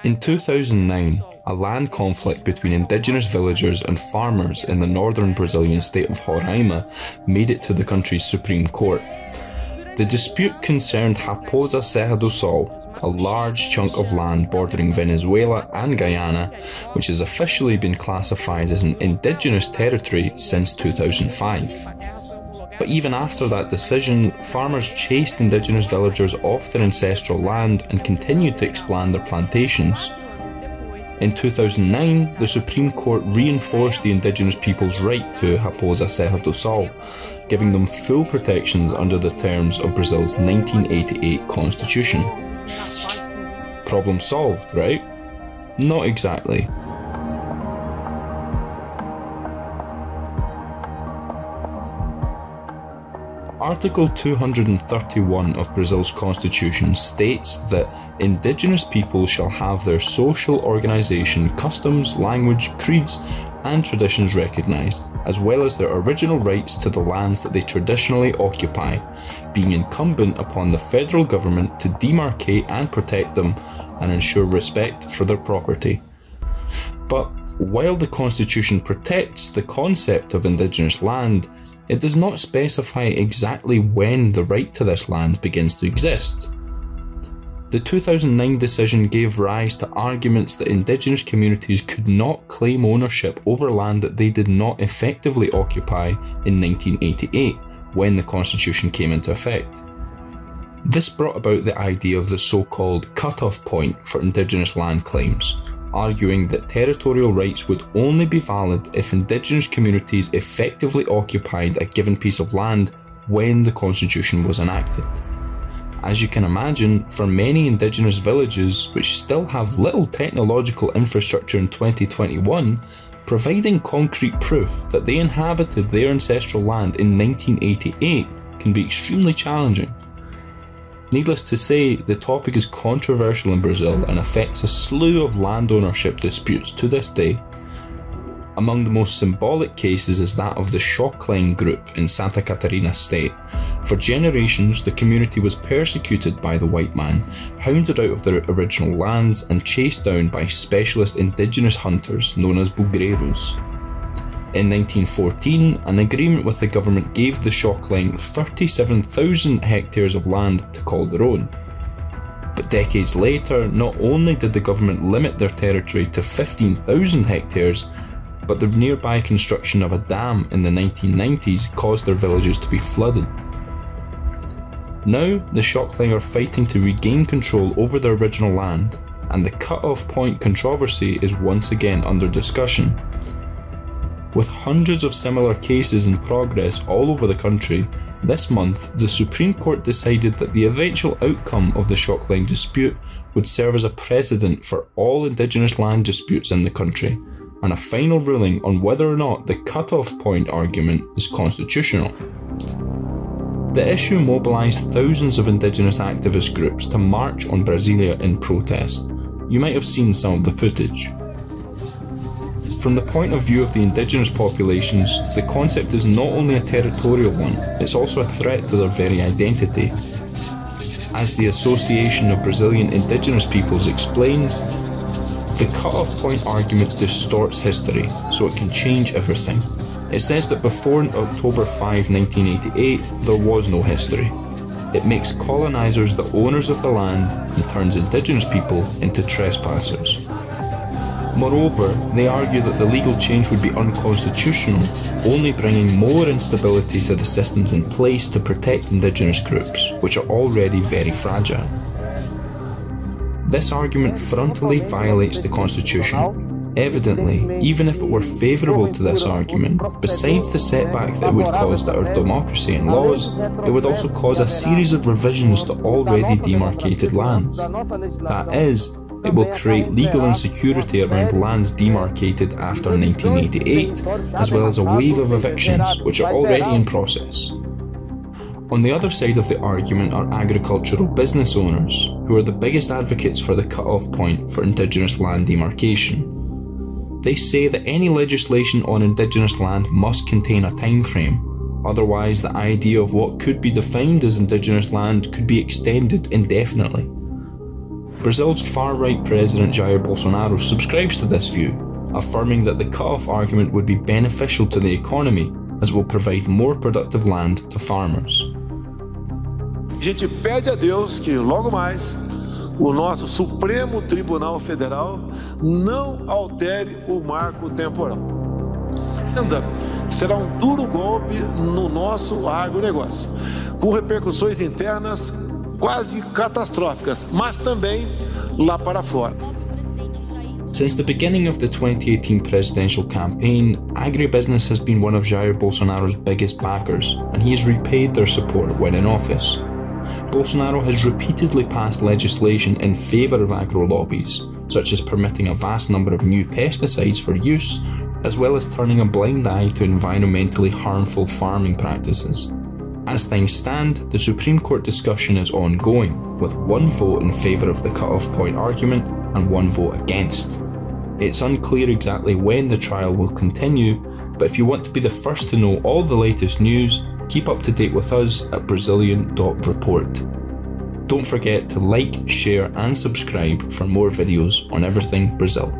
In 2009, a land conflict between indigenous villagers and farmers in the northern Brazilian state of Roraima made it to the country's Supreme Court. The dispute concerned Raposa Serra do Sol, a large chunk of land bordering Venezuela and Guyana, which has officially been classified as an indigenous territory since 2005. But even after that decision, farmers chased indigenous villagers off their ancestral land and continued to expand their plantations. In 2009, the Supreme Court reinforced the indigenous people's right to Raposa Serra do Sol, giving them full protections under the terms of Brazil's 1988 constitution. Problem solved, right? Not exactly. Article 231 of Brazil's constitution states that indigenous people shall have their social organisation, customs, language, creeds and traditions recognised, as well as their original rights to the lands that they traditionally occupy, being incumbent upon the federal government to demarcate and protect them and ensure respect for their property. But while the constitution protects the concept of indigenous land, it does not specify exactly when the right to this land begins to exist. The 2009 decision gave rise to arguments that indigenous communities could not claim ownership over land that they did not effectively occupy in 1988, when the constitution came into effect. This brought about the idea of the so-called cut-off point for indigenous land claims, arguing that territorial rights would only be valid if indigenous communities effectively occupied a given piece of land when the constitution was enacted. As you can imagine, for many indigenous villages which still have little technological infrastructure in 2021, providing concrete proof that they inhabited their ancestral land in 1988 can be extremely challenging. Needless to say, the topic is controversial in Brazil and affects a slew of land ownership disputes to this day. Among the most symbolic cases is that of the Shockline group in Santa Catarina state. For generations, the community was persecuted by the white man, hounded out of their original lands and chased down by specialist indigenous hunters known as bugreiros. In 1914, an agreement with the government gave the Shockline 37,000 hectares of land to call their own. But decades later, not only did the government limit their territory to 15,000 hectares, but the nearby construction of a dam in the 1990s caused their villages to be flooded. Now, the Shockline are fighting to regain control over their original land, and the cut-off point controversy is once again under discussion. With hundreds of similar cases in progress all over the country, this month the Supreme Court decided that the eventual outcome of the Shockline dispute would serve as a precedent for all indigenous land disputes in the country, and a final ruling on whether or not the cut-off point argument is constitutional. The issue mobilised thousands of indigenous activist groups to march on Brasilia in protest. You might have seen some of the footage. From the point of view of the indigenous populations, the concept is not only a territorial one, it's also a threat to their very identity. As the Association of Brazilian Indigenous Peoples explains, the cut-off point argument distorts history, so it can change everything. It says that before October 5, 1988, there was no history. It makes colonisers the owners of the land and turns indigenous people into trespassers. Moreover, they argue that the legal change would be unconstitutional, only bringing more instability to the systems in place to protect indigenous groups, which are already very fragile. This argument frontally violates the constitution. Evidently, even if it were favourable to this argument, besides the setback that it would cause to our democracy and laws, it would also cause a series of revisions to already demarcated lands. That is, it will create legal insecurity around lands demarcated after 1988, as well as a wave of evictions, which are already in process. On the other side of the argument are agricultural business owners, who are the biggest advocates for the cut-off point for indigenous land demarcation. They say that any legislation on indigenous land must contain a time frame, otherwise the idea of what could be defined as indigenous land could be extended indefinitely. Brazil's far-right president Jair Bolsonaro subscribes to this view, affirming that the cut-off argument would be beneficial to the economy as it will provide more productive land to farmers. A gente pede a Deus que logo mais o nosso Supremo Tribunal Federal não altere o marco temporal. Ainda será duro golpe no nosso agronegócio, com repercussões internas quase catastróficas, mas também lá para fora. Since the beginning of the 2018 presidential campaign, agribusiness has been one of Jair Bolsonaro's biggest backers, and he has repaid their support when in office. Bolsonaro has repeatedly passed legislation in favour of agro-lobbies, such as permitting a vast number of new pesticides for use, as well as turning a blind eye to environmentally harmful farming practices. As things stand, the Supreme Court discussion is ongoing, with one vote in favour of the cut-off point argument and one vote against. It's unclear exactly when the trial will continue, but if you want to be the first to know all the latest news, keep up to date with us at Brazilian.report. Don't forget to like, share and subscribe for more videos on everything Brazil.